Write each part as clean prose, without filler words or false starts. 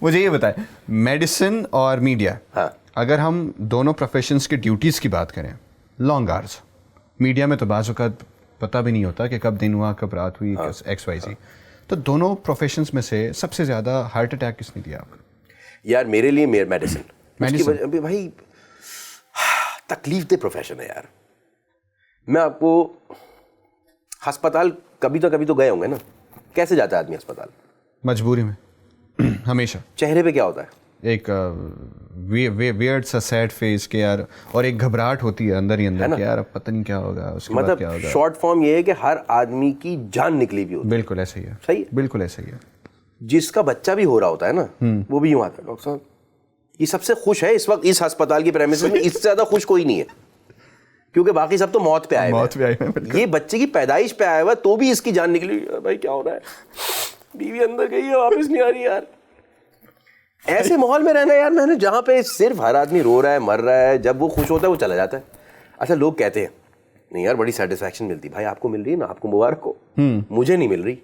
मुझे ये बताएं, मेडिसिन और मीडिया, हाँ, अगर हम दोनों प्रोफेशंस की ड्यूटीज़ की बात करें, लॉन्ग आवर्स, मीडिया में तो बाज़ औक़ात पता भी नहीं होता कि कब दिन हुआ कब रात हुई, एक्स वाई ज़ी, तो दोनों प्रोफेशंस में से सबसे ज़्यादा हार्ट अटैक किसने दिया आपको? यार मेरे लिए मेडिसिन। मेडिसिन अभी भाई तकलीफ दे प्रोफेशन है यार। मैं आपको अस्पताल कभी तो गए होंगे ना, कैसे जाता है आदमी अस्पताल? मजबूरी में हमेशा। चेहरे पे क्या होता है? एक वियर्ड सा सैड फेस के यार, और एक घबराहट होती है अंदर ही अंदर कि यार अब पता नहीं क्या होगा, उसके बाद क्या मतलब होगा। शॉर्ट फॉर्म ये है कि हर आदमी की जान निकली हुई होती है। बिल्कुल ऐसा ही है। सही है, बिल्कुल ऐसा ही है। जिसका बच्चा भी हो रहा होता है ना, वो भी यूं आता है, डॉक्टर साहब ये सबसे खुश है इस वक्त इस अस्पताल की प्रेमिसेस में, इससे ज्यादा खुश कोई नहीं है, क्योंकि बाकी सब तो मौत पे आए हैं। ये बच्चे की पैदाइश पे आया हुआ तो भी इसकी जान निकली। भाई क्या हो रहा है, बीवी अंदर गई है वापस नहीं आ रही यार। ऐसे माहौल में रहना यार, मैंने जहाँ पे सिर्फ हर आदमी रो रहा है मर रहा है, जब वो खुश होता है वो चला जाता है। अच्छा, लोग कहते हैं नहीं यार बड़ी सेटिस्फैक्शन मिलती। भाई आपको मिल रही है ना, आपको मुबारक हो, मुझे नहीं मिल रही।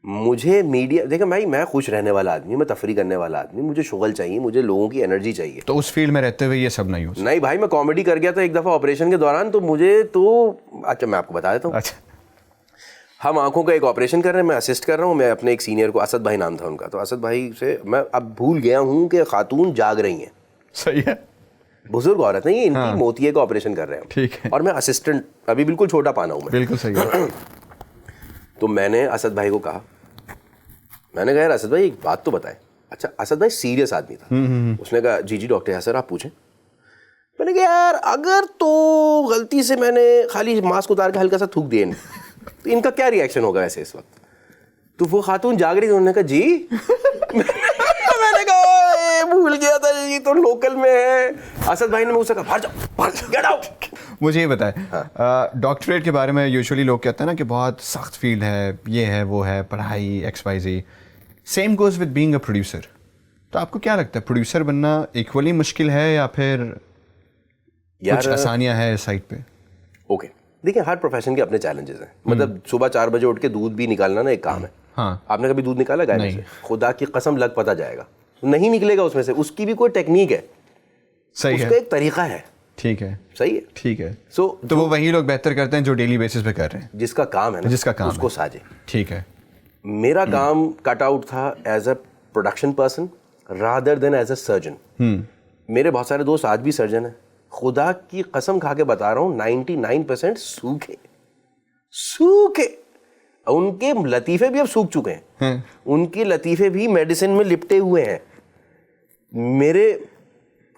मुझे मीडिया देखा भाई, मैं खुश रहने वाला आदमी, मैं तफरी करने वाला आदमी, मुझे शुगल चाहिए, मुझे लोगों की एनर्जी चाहिए। तो उस फील्ड में रहते हुए ये सब नहीं हो सकता। नहीं भाई, मैं कॉमेडी कर गया था एक दफ़ा ऑपरेशन के दौरान, तो मुझे तो अच्छा मैं आपको बता देता हूँ। अच्छा, हम आंखों का एक ऑपरेशन कर रहे हैं, मैं असिस्ट कर रहा हूँ, मैं अपने एक सीनियर को, असद भाई नाम था उनका, तो असद भाई से मैं अब भूल गया हूँ कि खातून जाग रही हैं। सही है। बुजुर्ग औरत नहीं, इनकी मोतिये का ऑपरेशन कर रहे हैं। ठीक है। और मैं असिस्टेंट, अभी बिल्कुल छोटा पाना हूँ मैं। बिल्कुल सही है। तो मैंने असद भाई को कहा, मैंने कहा यार असद भाई एक बात तो बताएं। अच्छा, असद भाई सीरियस आदमी था। उसने कहा जी जी डॉक्टर यासर आप पूछें। मैंने कहा यार अगर तो गलती से मैंने खाली मास्क उतार के हल्का सा थूक दिया तो इनका क्या रिएक्शन होगा ऐसे इस वक्त? तो वो खातून जाग रही थी, उन्होंने कहा जी मैंने कहा भूल गया था ये तो लोकल में है। असद भाई ने मुझसे कहा बाहर जाओ, गेट आउट। मुझे ये बताएं, डॉक्टरेट के बारे में यूजुअली लोग कहते हैं ना कि बहुत सख्त फील्ड है, ये है वो है, पढ़ाई X Y Z. Same goes with being a producer. तो आपको क्या लगता है, प्रोड्यूसर बनना इक्वली मुश्किल है या फिर कुछ आसानियां है इस साइड पे? ओके, देखिए हर प्रोफेशन के अपने चैलेंजेस हैं। मतलब सुबह 4 बजे उठ के दूध भी निकालना ना एक काम है। हाँ। आपने कभी दूध निकाला गाय में से? खुदा की कसम लग पता जाएगा, नहीं निकलेगा उसमें से। उसकी भी कोई टेक्निक है, सही है, उसका एक तरीका है। ठीक है, सही है, ठीक है। तो वो वही लोग बेहतर करते हैं जो डेली बेसिस पे कर रहे हैं, जिसका काम है ना, जिसका काम उसको है। साजे। ठीक है। मेरा काम कट आउट था as a production person rather than as a surgeon. मेरे बहुत सारे दोस्त आज भी सर्जन हैं। खुदा की कसम खा के बता रहा हूँ 99% सूखे सूखे। उनके लतीफे भी अब सूख चुके हैं। उनके लतीफे भी मेडिसिन में लिपटे हुए हैं। मेरे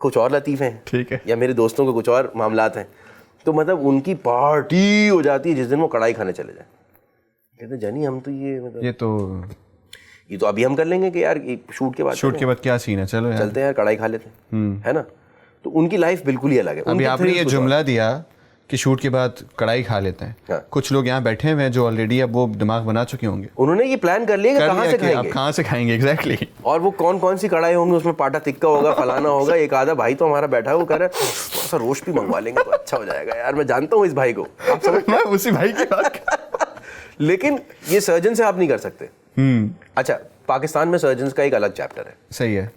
कुछ और लतीफे हैं, ठीक है, या मेरे दोस्तों के कुछ और मामलात हैं। तो मतलब उनकी पार्टी हो जाती है जिस दिन वो कढ़ाई खाने चले जाए। कहते जानी हम तो ये मतलब ये तो अभी हम कर लेंगे कि यार शूट के बाद क्या सीन है, चलो यार चलते हैं यार कढ़ाई खा लेते हैं, है ना। तो उनकी लाइफ बिल्कुल ही अलग है। अभी आपने ये जुमला दिया कि शूट के बाद कढ़ाई खा लेते हैं। हाँ। कुछ लोग यहाँ बैठे हुए हैं जो ऑलरेडी अब वो दिमाग बना चुके होंगे, उन्होंने ये प्लान कर लिया कि कहाँ से खाएंगे एग्जैक्टली। और वो कौन सी कढ़ाई होंगी, उसमें पाटा तिक्का होगा, फलाना होगा। एक आधा भाई तो हमारा बैठा है, वो कह रहा है थोड़ा सा रोस्ट भी मंगवा लेंगे तो अच्छा हो जाएगा। यार मैं जानता हूँ इस भाई को, आप समझ मैं उसी भाई की बात लेकिन ये सर्जन से आप नहीं कर सकते। अच्छा, पाकिस्तान में सर्जन का एक अलग चैप्टर है। सही है।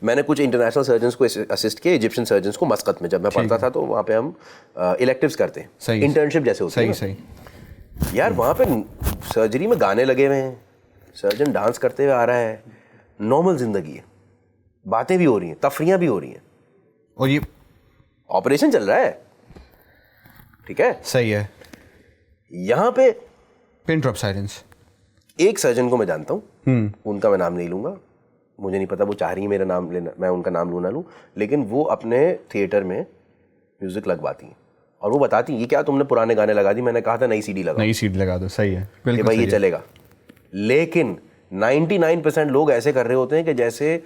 मैंने कुछ इंटरनेशनल सर्जन्स को असिस्ट किया, इजिप्शियन सर्जन्स को मस्कत में। जब मैं पढ़ता था तो वहाँ पे हम इलेक्टिव्स करते हैं, इंटर्नशिप जैसे होती है। सही यार, वहाँ पे सर्जरी में गाने लगे हुए हैं, सर्जन डांस करते हुए आ रहा है, नॉर्मल जिंदगी है, बातें भी हो रही हैं, तफरियाँ भी हो रही हैं, और ये ऑपरेशन चल रहा है। ठीक है, सही है। यहाँ पे पिन ड्रॉप साइलेंस। एक सर्जन को मैं जानता हूँ, उनका मैं नाम नहीं लूँगा, मुझे नहीं पता वो चाह रही है मेरा नाम लेना, मैं उनका नाम लूँ ना लूँ, लेकिन वो अपने थिएटर में म्यूजिक लगवाती हैं और वो बताती हैं ये क्या तुमने पुराने गाने लगा दी। मैंने कहा था नई सीडी लगा दो। सही है, बिल्कुल भाई ये चलेगा। लेकिन 99% लोग ऐसे कर रहे होते हैं कि जैसे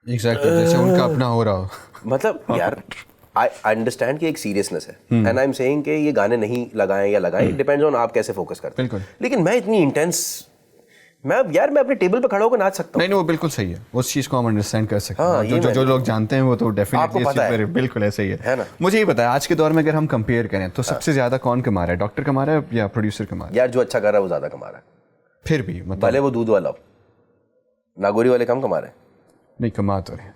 जैसे उनका अपना हो रहा हो। मतलब यार आई अंडरस्टैंड कि एक सीरियसनेस है, एंड आई एम सेइंग कि ये गाने नहीं लगाएं या लगाएं, डिपेंड्स ऑन आप कैसे फोकस करते हैं। लेकिन मैं इतनी इंटेंस, मैं अपने टेबल पे खड़ा होकर नाच सकता हूँ। नहीं, वो बिल्कुल सही है, उस चीज को हम अंडरस्टैंड कर सकते हैं। जो लोग जानते हैं वो तो डेफिनेटली इस चीज पर बिल्कुल ऐसा ही है ना। मुझे ये बताया, आज के दौर में अगर हम कंपेयर करें तो सबसे ज्यादा कौन कमा रहा है, डॉक्टर कमा रहा है या प्रोड्यूसर कमा रहा है? यार जो अच्छा कर रहा है वो ज्यादा कमा रहा है, फिर भी मतलब भले वो दूध वाला हो। नागौरी वाले कम कमा रहे हैं, नहीं कमा तो रहे हैं,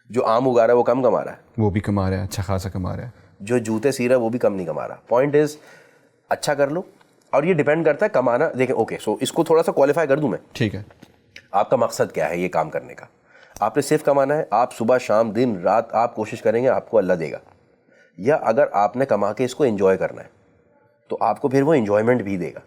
जो आम उगा रहा है वो कम कमा रहा है, वो भी कमा रहा है, अच्छा खासा कमा रहा है। जो जूते सी रहा है वो भी कम नहीं कमा रहा। पॉइंट इज अच्छा कर लो, और ये डिपेंड करता है कमाना। देखें, ओके, सो इसको थोड़ा सा क्वालिफाई कर दूं मैं। ठीक है, आपका मकसद क्या है ये काम करने का? आपने सिर्फ कमाना है, आप सुबह शाम दिन रात आप कोशिश करेंगे, आपको अल्लाह देगा। या अगर आपने कमा के इसको एंजॉय करना है तो आपको फिर वो एंजॉयमेंट भी देगा।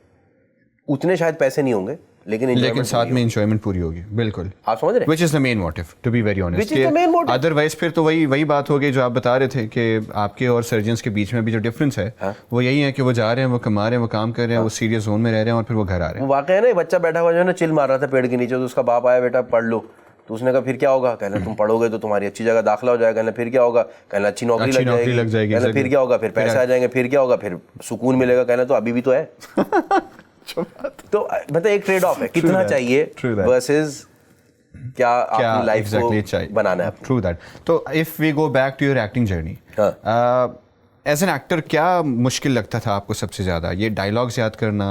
उतने शायद पैसे नहीं होंगे, लेकिन साथ में एंजॉयमेंट पूरी होगी, बिल्कुल। आप समझ रहे हैं? Which is the main motive, to be very honest. Which is the main motive? Otherwise फिर तो वही बात हो गई जो आप बता रहे थे कि आपके और सर्जन्स के बीच में भी जो डिफरेंस है वो यही है कि वो जा रहे हैं, वो कमा रहे हैं, वो काम कर रहे हैं, वो सीरियस जोन में रह रहे हैं और फिर वो घर आ रहे वो हैं। वाकई है ना, बच्चा बैठा हुआ जो है ना चिल मार रहा था पेड़ के नीचे, तो उसका बाप आया, बेटा पढ़ लो। तो उसने कहा फिर क्या होगा? कहना तुम पढ़ोगे तो तुम्हारी अच्छी जगह दाखिला हो जाएगा। कहना फिर क्या होगा? कहना अच्छी नौकरी लग जाएगी। कहना फिर क्या होगा? फिर पैसे आ जाएंगे। फिर क्या होगा? फिर सुकून मिलेगा। कहना तो अभी भी तो है। तो मतलब एक ट्रेड ऑफ है, कितना चाहिए वर्सेस क्या अपनी लाइफ को बनाना है। True that. तो if we go back to your acting journey, as an actor क्या मुश्किल लगता था आपको सबसे ज़्यादा? ये डायलॉग्स याद करना,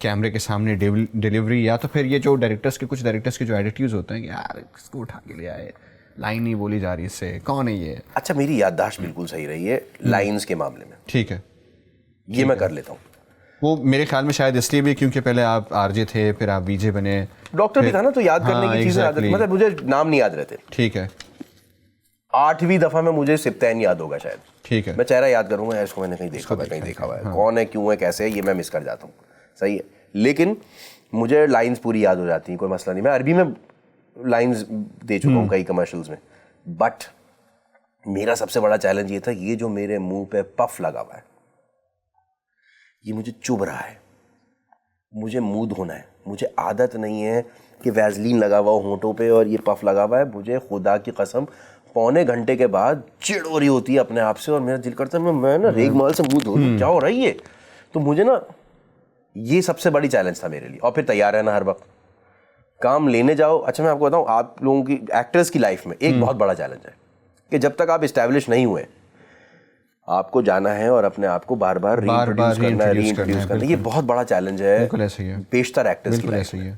कैमरे के सामने डिलीवरी, या तो फिर ये जो कुछ डायरेक्टर्स के जो एडिट्यूड्स होते हैं कि यार इसको उठा के ले आए, लाइन नहीं बोली जा रही, इससे कौन है ये? अच्छा, मेरी याददाश्त बिल्कुल सही रही है लाइंस के मामले में। ठीक है, ये मैं कर लेता हूँ। वो मेरे ख्याल में शायद इसलिए भी क्योंकि पहले आप आरजे थे, फिर आप वीजे बने, डॉक्टर भी था ना, तो याद करने की चीजें याद, मतलब मुझे नाम नहीं याद रहते। ठीक है, 8वीं दफा में मुझे सिप्तैन याद होगा शायद। ठीक है, मैं चेहरा याद करूंगा, इसको मैंने कहीं देखा हुआ है, कहीं देखा हुआ है, कौन है, क्यों है, कैसे है, ये मैं मिस कर जाता हूँ। सही है, लेकिन मुझे लाइंस पूरी याद हो जाती हैं, कोई मसला नहीं। मैं अरबी में लाइंस दे चुका हूँ कई कमर्शियल्स में। बट मेरा सबसे बड़ा चैलेंज ये था, ये जो मेरे मुंह पे पफ लगा हुआ है, ये मुझे चुभ रहा है, मुझे मुंह धोना है। मुझे आदत नहीं है कि वैसलीन लगा हुआ हो होंठों पे और ये पफ लगा हुआ है। मुझे खुदा की कसम पौने घंटे के बाद चिढ़ हो रही होती है अपने आप से, और मेरा दिल करता है मैं ना रेगमाल से मुंह धो लूं, क्या हो रहा है ये? तो मुझे ना ये सबसे बड़ी चैलेंज था मेरे लिए। और फिर तैयार रहना हर वक्त, काम लेने जाओ। अच्छा, मैं आपको बताऊं, आप लोगों की एक्टर्स की लाइफ में एक बहुत बड़ा चैलेंज है कि जब तक आप इस्टेब्लिश नहीं हुए, आपको जाना है और अपने आप को बार बार रीइंट्रोड्यूस करना है। ये बहुत बड़ा चैलेंज है पेशतर एक्टर्स की लाइफ में।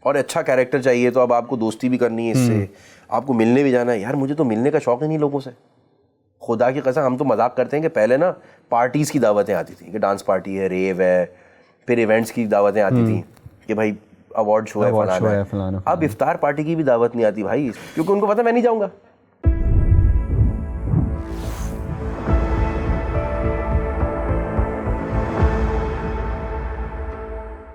और अच्छा कैरेक्टर चाहिए तो अब आपको दोस्ती भी करनी है इससे, आपको मिलने भी जाना है। यार मुझे तो मिलने का शौक ही नहीं लोगों से, खुदा की कसम। हम तो मजाक करते हैं कि पहले ना पार्टीज की दावतें आती थी कि डांस पार्टी है, रेव है, फिर इवेंट्स की दावतें आती थी कि भाई अवार्ड शो है, फलाना है। अब इफ्तार पार्टी की भी दावत नहीं आती भाई, क्योंकि उनको पता मैं नहीं जाऊंगा।